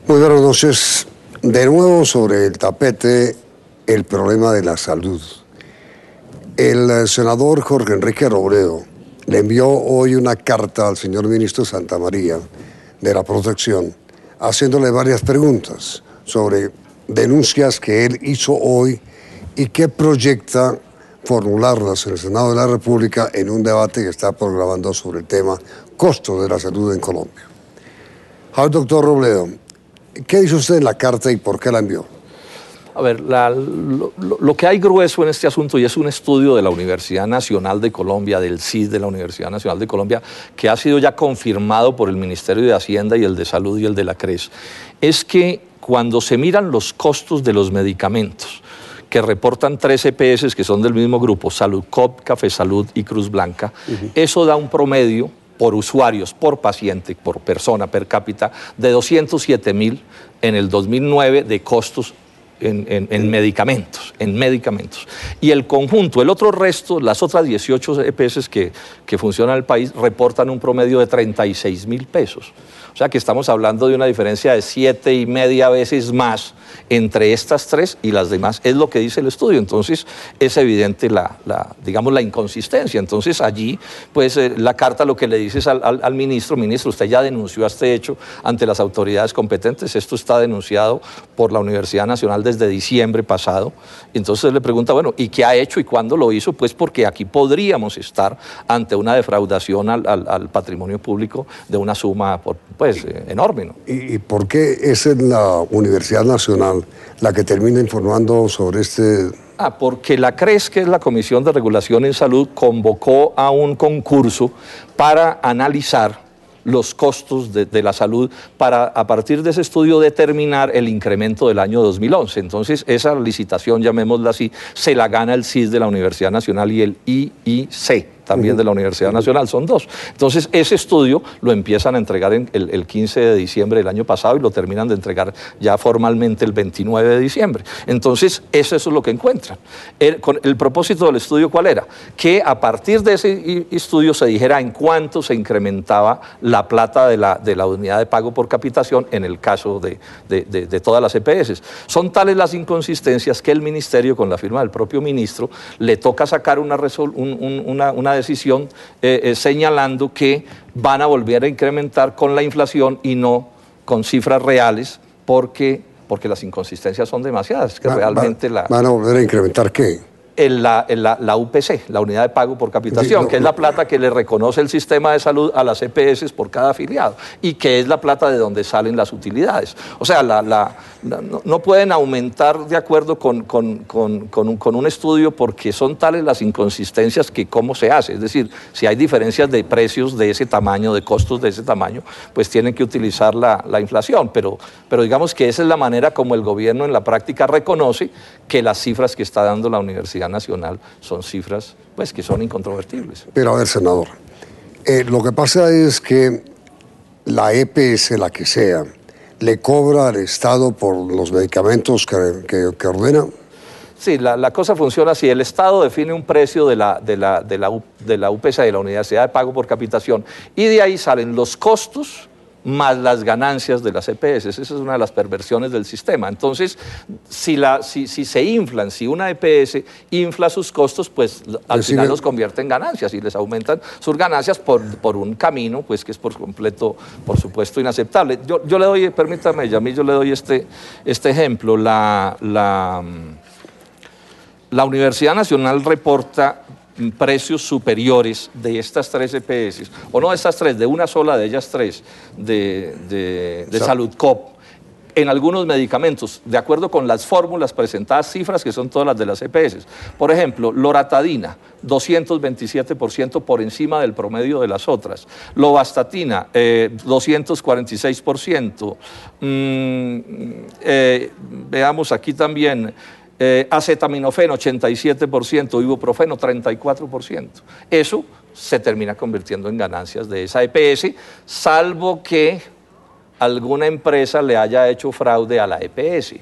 Muy buenas noches. De nuevo sobre el tapete el problema de la salud. El senador Jorge Enrique Robledo le envió hoy una carta al señor ministro Santamaría de la Protección, haciéndole varias preguntas sobre denuncias que él hizo hoy y que proyecta formularlas en el Senado de la República en un debate que está programando sobre el tema costos de la salud en Colombia. Doctor Robledo, ¿qué dice usted en la carta y por qué la envió? A ver, lo que hay grueso en este asunto, y es un estudio de la Universidad Nacional de Colombia, del CIS de la Universidad Nacional de Colombia, que ha sido ya confirmado por el Ministerio de Hacienda y el de Salud y el de la CRES, es que cuando se miran los costos de los medicamentos, que reportan 3 EPS que son del mismo grupo, Saludcop, Cafesalud y Cruz Blanca, eso da un promedio por usuarios, por paciente, por persona, per cápita, de 207.000 en el 2009 de costos en medicamentos, Y el conjunto, el otro resto, las otras 18 EPS que funcionan en el país, reportan un promedio de 36.000 pesos. O sea que estamos hablando de una diferencia de 7,5 veces más entre estas 3 y las demás. Es lo que dice el estudio. Entonces es evidente digamos, la inconsistencia. Entonces allí, pues la carta lo que le dice es al ministro, usted ya denunció este hecho ante las autoridades competentes. Esto está denunciado por la Universidad Nacional desde diciembre pasado. Entonces le pregunta, bueno, ¿y qué ha hecho y cuándo lo hizo? Pues porque aquí podríamos estar ante una defraudación al patrimonio público de una suma enorme, ¿no? ¿Y por qué es en la Universidad Nacional la que termina informando sobre este? Porque la CRES, que es la Comisión de Regulación en Salud, convocó a un concurso para analizar los costos de la salud para, a partir de ese estudio, determinar el incremento del año 2011. Entonces, esa licitación, llamémosla así, se la gana el CIS de la Universidad Nacional y el IIC también de la Universidad Nacional, son 2. Entonces, ese estudio lo empiezan a entregar el 15 de diciembre del año pasado y lo terminan de entregar ya formalmente el 29 de diciembre. Entonces, eso es lo que encuentran. El propósito del estudio, ¿cuál era? Que a partir de ese estudio se dijera en cuánto se incrementaba la plata de la unidad de pago por capitación en el caso de todas las EPS. Son tales las inconsistencias que el ministerio, con la firma del propio ministro, le toca sacar una decisión señalando que van a volver a incrementar con la inflación y no con cifras reales porque las inconsistencias son demasiadas. Que realmente ¿Van a volver a incrementar qué? La UPC, la unidad de pago por capitación, sí, que es la plata que le reconoce el sistema de salud a las EPS por cada afiliado y que es la plata de donde salen las utilidades. O sea, no pueden aumentar de acuerdo con un estudio porque son tales las inconsistencias que cómo se hace. Es decir, si hay diferencias de precios de ese tamaño, de costos de ese tamaño, pues tienen que utilizar la inflación. Pero digamos que esa es la manera como el gobierno en la práctica reconoce que las cifras que está dando la Universidad Nacional son cifras pues que son incontrovertibles. Pero a ver, senador, lo que pasa es que la EPS, la que sea, le cobra al Estado por los medicamentos que ordena. Sí, la cosa funciona así. El Estado define un precio de la UPC, de la Unidad de Pago por Capitación, y de ahí salen los costos más las ganancias de las EPS. Esa es una de las perversiones del sistema. Entonces, si se inflan, si una EPS infla sus costos, pues al final los convierte en ganancias y les aumentan sus ganancias por un camino pues que es por completo, por supuesto, inaceptable. Yo le doy, permítame, Yamil, yo le doy este ejemplo. La Universidad Nacional reporta precios superiores de estas 3 EPS, o no de estas 3, de una sola de ellas 3, de Saludcop, en algunos medicamentos, de acuerdo con las fórmulas presentadas, cifras que son todas las de las EPS. Por ejemplo, loratadina, 227% por encima del promedio de las otras. Lovastatina, 246%. Veamos aquí también, acetaminofeno 87%, ibuprofeno 34%. Eso se termina convirtiendo en ganancias de esa EPS, salvo que alguna empresa le haya hecho fraude a la EPS.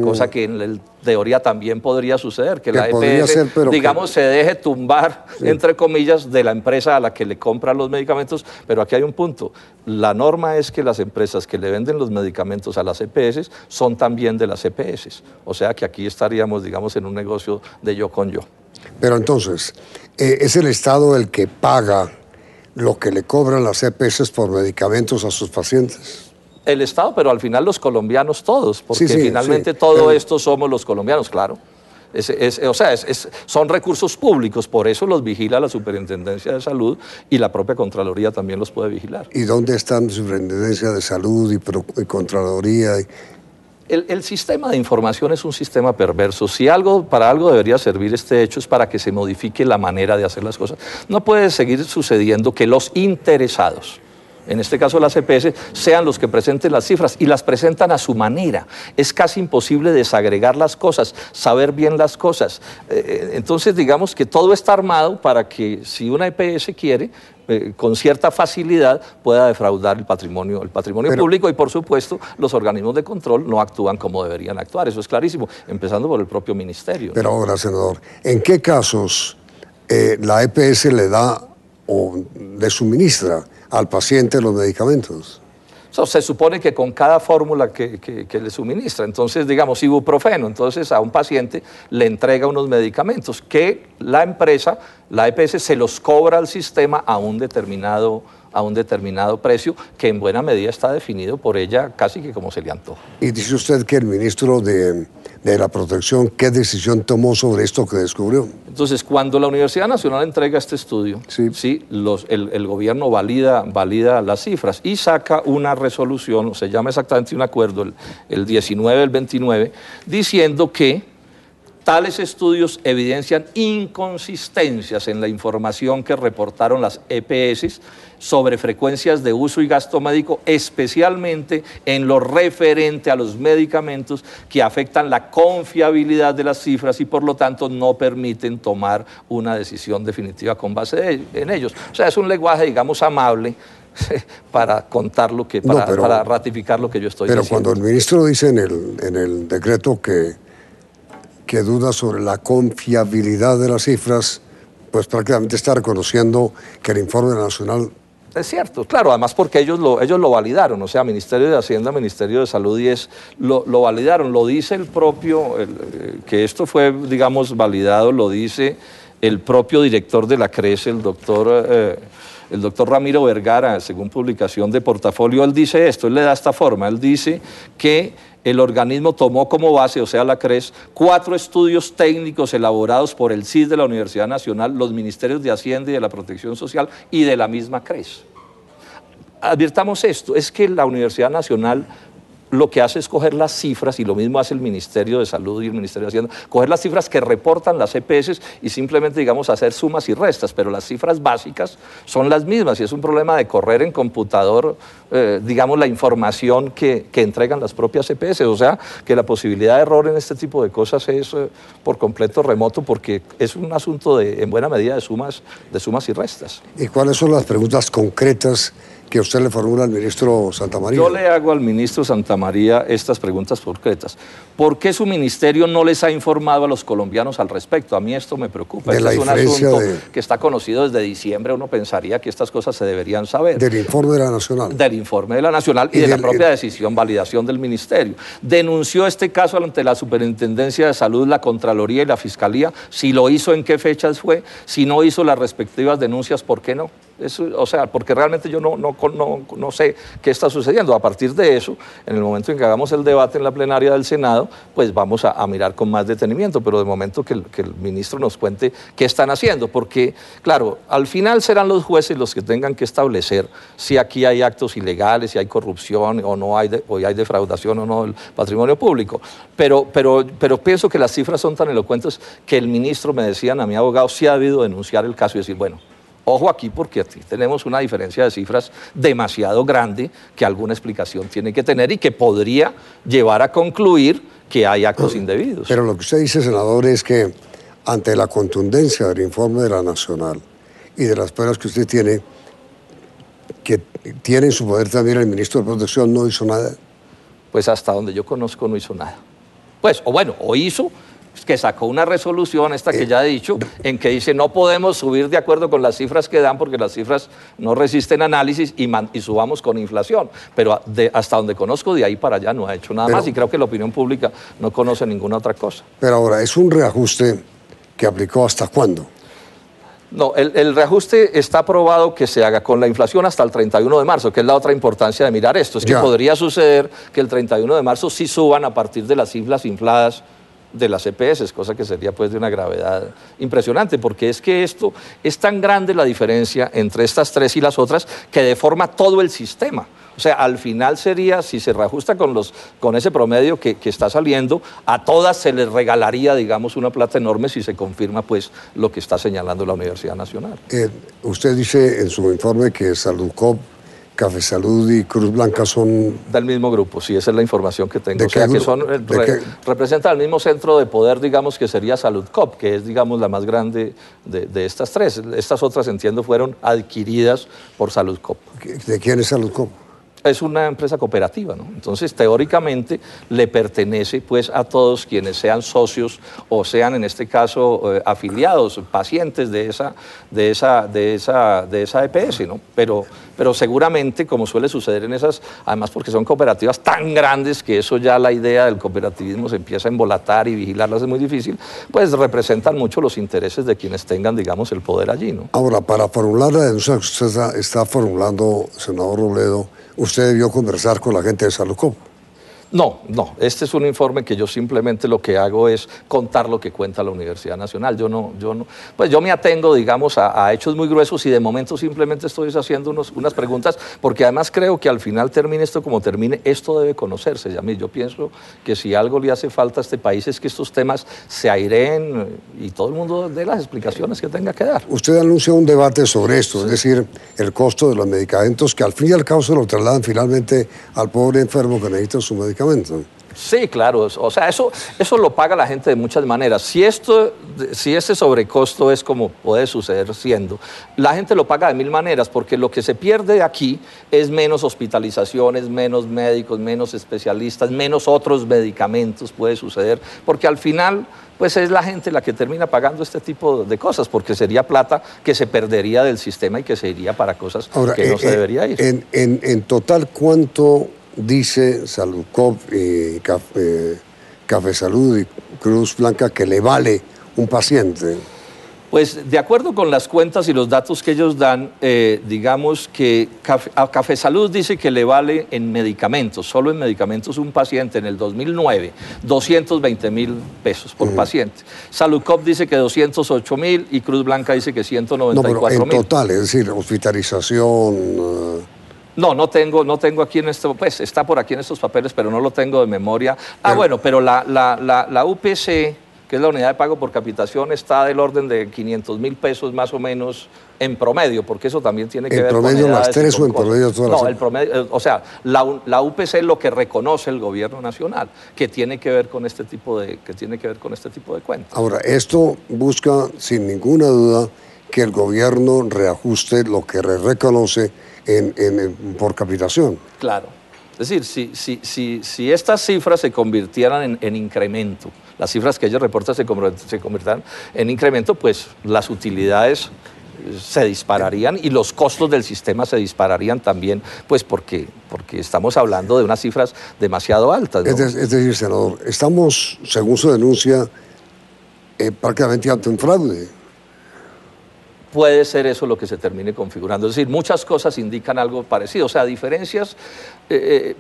cosa que en teoría también podría suceder, que la podría EPS, ser, pero digamos, se deje tumbar, entre comillas, de la empresa a la que le compran los medicamentos, pero aquí hay un punto. La norma es que las empresas que le venden los medicamentos a las EPS son también de las EPS, o sea que aquí estaríamos, digamos, en un negocio de yo con yo. Pero entonces, ¿es el Estado el que paga lo que le cobran las EPS por medicamentos a sus pacientes? El Estado, pero al final los colombianos todos, porque finalmente todo esto somos los colombianos, claro. Son recursos públicos, por eso los vigila la Superintendencia de Salud y la propia Contraloría también los puede vigilar. ¿Y dónde están Superintendencia de Salud y Contraloría? El sistema de información es un sistema perverso. Si para algo debería servir este hecho es para que se modifique la manera de hacer las cosas. No puede seguir sucediendo que los interesados, en este caso las EPS, sean los que presenten las cifras y las presentan a su manera. Es casi imposible desagregar las cosas, saber bien las cosas. Entonces, digamos que todo está armado para que si una EPS quiere, con cierta facilidad pueda defraudar el patrimonio público y, por supuesto, los organismos de control no actúan como deberían actuar. Eso es clarísimo, empezando por el propio ministerio. Pero ahora, senador, ¿en qué casos la EPS le da o le suministra al paciente los medicamentos? Se supone que con cada fórmula que le suministra, entonces, digamos, ibuprofeno, entonces a un paciente le entrega unos medicamentos que la empresa, la EPS, se los cobra al sistema a un determinado precio que en buena medida está definido por ella casi que como se le antoja. Y dice usted que el ministro de la Protección, ¿qué decisión tomó sobre esto que descubrió? Entonces, cuando la Universidad Nacional entrega este estudio, el gobierno valida las cifras y saca una resolución, se llama exactamente un acuerdo, el 19 del 29, diciendo que tales estudios evidencian inconsistencias en la información que reportaron las EPS sobre frecuencias de uso y gasto médico, especialmente en lo referente a los medicamentos que afectan la confiabilidad de las cifras y por lo tanto no permiten tomar una decisión definitiva con base en ellos. O sea, es un lenguaje, digamos, amable para contar para ratificar lo que yo estoy diciendo. Pero cuando el ministro dice en el decreto que duda sobre la confiabilidad de las cifras, pues prácticamente está reconociendo que el informe nacional... Es cierto, claro, además porque ellos lo validaron, o sea, Ministerio de Hacienda, Ministerio de Salud y lo validaron, lo dice el propio, que esto fue, digamos, validado, lo dice el propio director de la CRES, el doctor Ramiro Vergara, según publicación de Portafolio, él dice esto, él le da esta forma, él dice que el organismo tomó como base, o sea, la CRES, 4 estudios técnicos elaborados por el CIS de la Universidad Nacional, los Ministerios de Hacienda y de la Protección Social y de la misma CRES. Advirtamos esto, es que la Universidad Nacional lo que hace es coger las cifras, y lo mismo hace el Ministerio de Salud y el Ministerio de Hacienda, coger las cifras que reportan las EPS y simplemente, digamos, hacer sumas y restas, pero las cifras básicas son las mismas y es un problema de correr en computador, digamos, la información que entregan las propias EPS, o sea, que la posibilidad de error en este tipo de cosas es por completo remoto porque es un asunto en buena medida de sumas y restas. ¿Y cuáles son las preguntas concretas que usted le formula al ministro Santamaría? Yo le hago al ministro Santamaría estas preguntas concretas. ¿Por qué su ministerio no les ha informado a los colombianos al respecto? A mí esto me preocupa. Este es un asunto que está conocido desde diciembre. Uno pensaría que estas cosas se deberían saber. Del informe de la Nacional. Del informe de la Nacional y de la propia decisión, validación del ministerio. Denunció este caso ante la Superintendencia de Salud, la Contraloría y la Fiscalía. Si lo hizo, ¿en qué fechas fue? Si no hizo las respectivas denuncias, ¿por qué no? Eso, o sea, porque realmente yo no sé qué está sucediendo. A partir de eso, en el momento en que hagamos el debate en la plenaria del Senado, pues vamos a mirar con más detenimiento, pero de momento que el ministro nos cuente qué están haciendo, porque, claro, al final serán los jueces los que tengan que establecer si aquí hay actos ilegales, si hay corrupción o no hay, o hay defraudación o no del patrimonio público. Pero pienso que las cifras son tan elocuentes que el ministro, me decían a mi abogado, sí ha debido denunciar el caso y decir, bueno, ojo aquí porque aquí tenemos una diferencia de cifras demasiado grande que alguna explicación tiene que tener y que podría llevar a concluir que hay actos indebidos. Pero lo que usted dice, senador, es que ante la contundencia del informe de la Nacional y de las pruebas que usted tiene, que tiene en su poder también el ministro de Protección, no hizo nada. Pues hasta donde yo conozco no hizo nada. Pues, o bueno, o hizo, que sacó una resolución, esta que ya he dicho, en que dice no podemos subir de acuerdo con las cifras que dan porque las cifras no resisten análisis y subamos con inflación. Pero hasta donde conozco, de ahí para allá no ha hecho nada más y creo que la opinión pública no conoce ninguna otra cosa. Pero ahora, ¿es un reajuste que aplicó hasta cuándo? No, el reajuste está aprobado que se haga con la inflación hasta el 31 de marzo, que es la otra importancia de mirar esto. Es que podría suceder que el 31 de marzo sí suban a partir de las cifras infladas de las EPS, cosa que sería pues de una gravedad impresionante, porque es que esto es tan grande la diferencia entre estas tres y las otras que deforma todo el sistema. O sea, al final sería, si se reajusta con ese promedio que está saliendo, a todas se les regalaría, digamos, una plata enorme si se confirma pues lo que está señalando la Universidad Nacional. Usted dice en su informe que Saludcop, Café Salud y Cruz Blanca son... Del mismo grupo, sí, esa es la información que tengo. O sea, que son, representan el mismo centro de poder, digamos, que sería Saludcop, que es, digamos, la más grande de estas tres. Estas otras, entiendo, fueron adquiridas por Saludcop. ¿De quién es Saludcop? Es una empresa cooperativa, ¿no? Entonces, teóricamente, le pertenece pues a todos quienes sean socios o sean, en este caso, afiliados, pacientes de esa EPS, ¿no? Pero seguramente, como suele suceder en esas, además porque son cooperativas tan grandes que eso ya la idea del cooperativismo se empieza a embolatar y vigilarlas es muy difícil, pues representan mucho los intereses de quienes tengan, digamos, el poder allí, ¿no? Ahora, para formular la denuncia que usted está formulando, senador Robledo, ¿usted debió conversar con la gente de Saludcop? No, este es un informe que yo simplemente lo que hago es contar lo que cuenta la Universidad Nacional. Pues yo me atengo, digamos, a hechos muy gruesos y de momento simplemente estoy haciendo unas preguntas, porque además creo que al final termine esto como termine, esto debe conocerse. Y a mí yo pienso que si algo le hace falta a este país es que estos temas se aireen y todo el mundo dé las explicaciones que tenga que dar. Usted anuncia un debate sobre esto, sí. Es decir, el costo de los medicamentos que al fin y al cabo se lo trasladan finalmente al pobre enfermo que necesita su medicamento. Sí, claro, o sea, eso lo paga la gente de muchas maneras. Si ese sobrecosto es como puede suceder siendo, la gente lo paga de mil maneras, porque lo que se pierde aquí es menos hospitalizaciones, menos médicos, menos especialistas, menos otros medicamentos puede suceder, porque al final pues es la gente la que termina pagando este tipo de cosas, porque sería plata que se perdería del sistema y que se iría para cosas que no se debería ir. En total, ¿cuánto dice Saludcop, Café Salud y Cruz Blanca que le vale un paciente? Pues de acuerdo con las cuentas y los datos que ellos dan, digamos que Café Salud dice que le vale en medicamentos, solo en medicamentos un paciente en el 2009, 220.000 pesos por paciente. Saludcop dice que 208.000 y Cruz Blanca dice que 194.000. No, pero en total, es decir, hospitalización... No tengo aquí en esto, pues está por aquí en estos papeles, pero no lo tengo de memoria. Bueno, pero la UPC, que es la unidad de pago por capitación, está del orden de 500.000 pesos más o menos en promedio, porque eso también tiene que ver con... ¿En promedio las tres o en promedio todas las... No, el promedio, o sea, la UPC es lo que reconoce el gobierno nacional, que tiene que ver con este tipo de cuentas. Ahora, esto busca, sin ninguna duda, que el gobierno reajuste lo que reconoce por capitación. Claro. Es decir, si estas cifras se convirtieran en incremento, las cifras que ellos reportan se convirtieran en incremento, pues las utilidades se dispararían y los costos del sistema se dispararían también, pues porque estamos hablando de unas cifras demasiado altas, ¿no? Es decir, senador, estamos, según su denuncia, prácticamente ante un fraude. Puede ser eso lo que se termine configurando. Es decir, muchas cosas indican algo parecido. O sea, diferencias,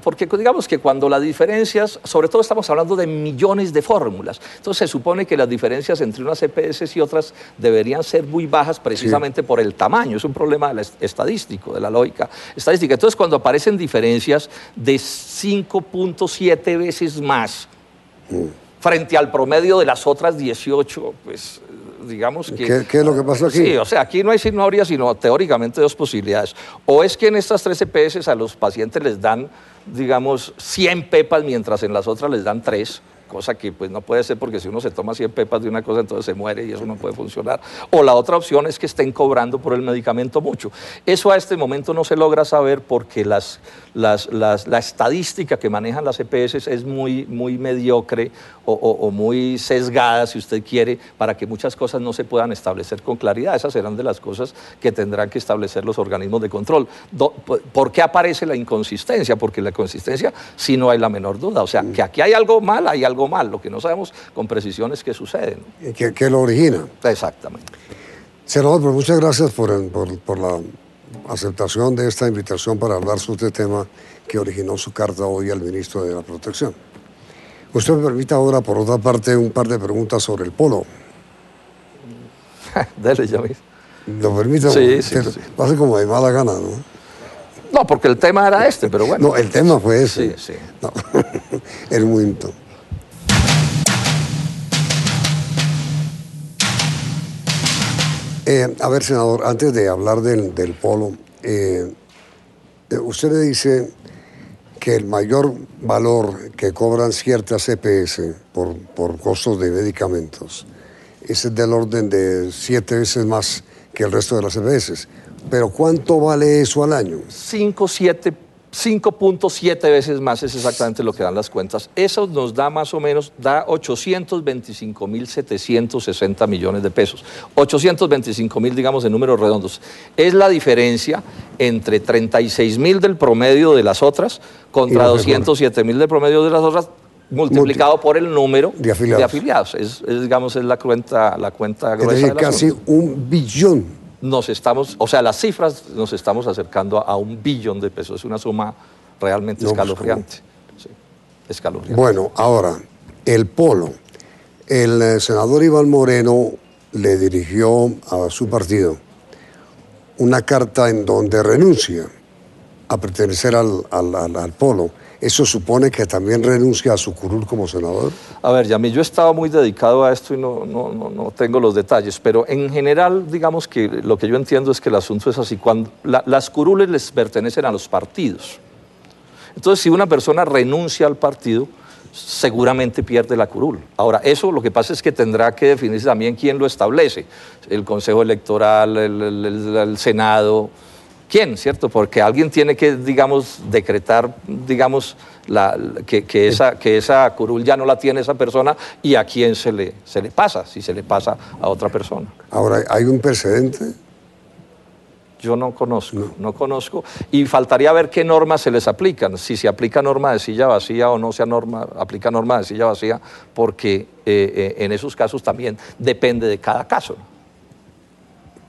porque digamos que cuando las diferencias, sobre todo estamos hablando de millones de fórmulas, entonces se supone que las diferencias entre unas EPS y otras deberían ser muy bajas precisamente por el tamaño. Es un problema estadístico, de la lógica estadística. Entonces, cuando aparecen diferencias de 5.7 veces más frente al promedio de las otras 18, pues... digamos que... ¿Qué es lo que pasó aquí? Sí, o sea, aquí no hay signoria, sino teóricamente dos posibilidades. O es que en estas 3 EPS a los pacientes les dan, digamos, 100 pepas, mientras en las otras les dan 3, cosa que pues no puede ser porque si uno se toma 100 pepas de una cosa entonces se muere y eso no puede funcionar. O la otra opción es que estén cobrando por el medicamento mucho. Eso a este momento no se logra saber porque la estadística que manejan las EPS es muy mediocre o muy sesgada, si usted quiere, para que muchas cosas no se puedan establecer con claridad. Esas serán de las cosas que tendrán que establecer los organismos de control. ¿Por qué aparece la inconsistencia? Porque la inconsistencia sí no hay la menor duda. O sea, que aquí hay algo mal, hay algo mal. Lo que no sabemos con precisión es qué sucede, ¿no? ¿Qué lo origina? Exactamente. Senador, pues muchas gracias por la aceptación de esta invitación para hablar sobre este tema que originó su carta hoy al ministro de la Protección. Usted me permite ahora, por otra parte, un par de preguntas sobre el polo. Dele, Yamil. ¿Lo permite? Sí, sí. Lo hace como de mala gana, ¿no? No, porque el tema era este, pero bueno. No, el tema fue ese. Sí, sí. No, el momento. A ver, senador, antes de hablar del polo, usted le dice que el mayor valor que cobran ciertas EPS por costos de medicamentos es del orden de 7 veces más que el resto de las EPS. Pero ¿cuánto vale eso al año? 5.7 veces más es exactamente lo que dan las cuentas. Eso nos da más o menos, da 825.760 millones de pesos. 825.000, digamos, en números redondos. Es la diferencia entre 36.000 del promedio de las otras contra 207.000 del promedio de las otras, multiplicado por el número de afiliados. Digamos, es la cuenta gruesa. Es decir, casi 1 billón. Las cifras nos estamos acercando a 1 billón de pesos. Es una suma realmente escalofriante. Sí, escalofriante. Bueno, ahora, el polo. El senador Iván Moreno le dirigió a su partido una carta en donde renuncia a pertenecer al polo. ¿Eso supone que también renuncia a su curul como senador? A ver, Yamil, yo he estado muy dedicado a esto y no tengo los detalles, pero en general, digamos que lo que yo entiendo es que el asunto es así. Cuando las curules les pertenecen a los partidos. Entonces, si una persona renuncia al partido, seguramente pierde la curul. Ahora, eso lo que pasa es que tendrá que definirse también quién lo establece. El Consejo Electoral, el Senado. ¿Quién, cierto? Porque alguien tiene que, digamos, decretar, digamos, que esa curul ya no la tiene esa persona y a quién se le pasa, si se le pasa a otra persona. Ahora, ¿hay un precedente? Yo no conozco, y faltaría ver qué normas se les aplican, si se aplica norma de silla vacía o no se aplica norma de silla vacía, porque en esos casos también depende de cada caso.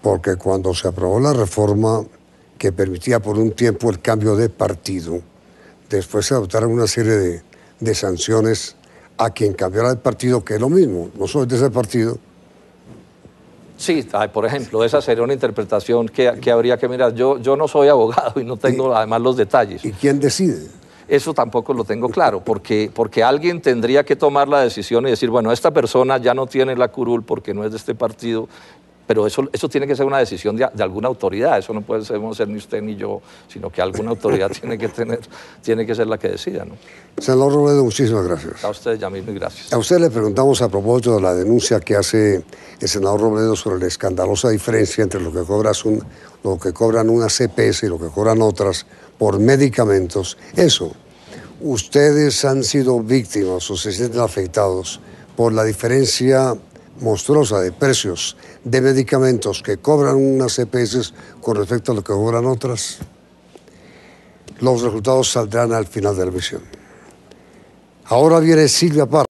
Porque cuando se aprobó la reforma que permitía por un tiempo el cambio de partido, después se adoptaron una serie de sanciones a quien cambiara de partido, que es lo mismo, no soy de ese partido. Sí, por ejemplo, esa sería una interpretación que habría que mirar. Yo no soy abogado y no tengo además los detalles. ¿Y quién decide? Eso tampoco lo tengo claro, porque alguien tendría que tomar la decisión y decir, bueno, esta persona ya no tiene la curul porque no es de este partido. Pero eso tiene que ser una decisión de alguna autoridad, eso no puede ser ni usted ni yo, sino que alguna autoridad tiene que ser la que decida, ¿no? Senador Robledo, muchísimas gracias. A usted, Yamil, muy gracias. A usted le preguntamos a propósito de la denuncia que hace el senador Robledo sobre la escandalosa diferencia entre lo que cobran unas EPS y lo que cobran otras por medicamentos. Eso, ustedes han sido víctimas o se sienten afectados por la diferencia monstruosa de precios de medicamentos que cobran unas EPS con respecto a lo que cobran otras. Los resultados saldrán al final de la misión. Ahora viene Silvia Parra.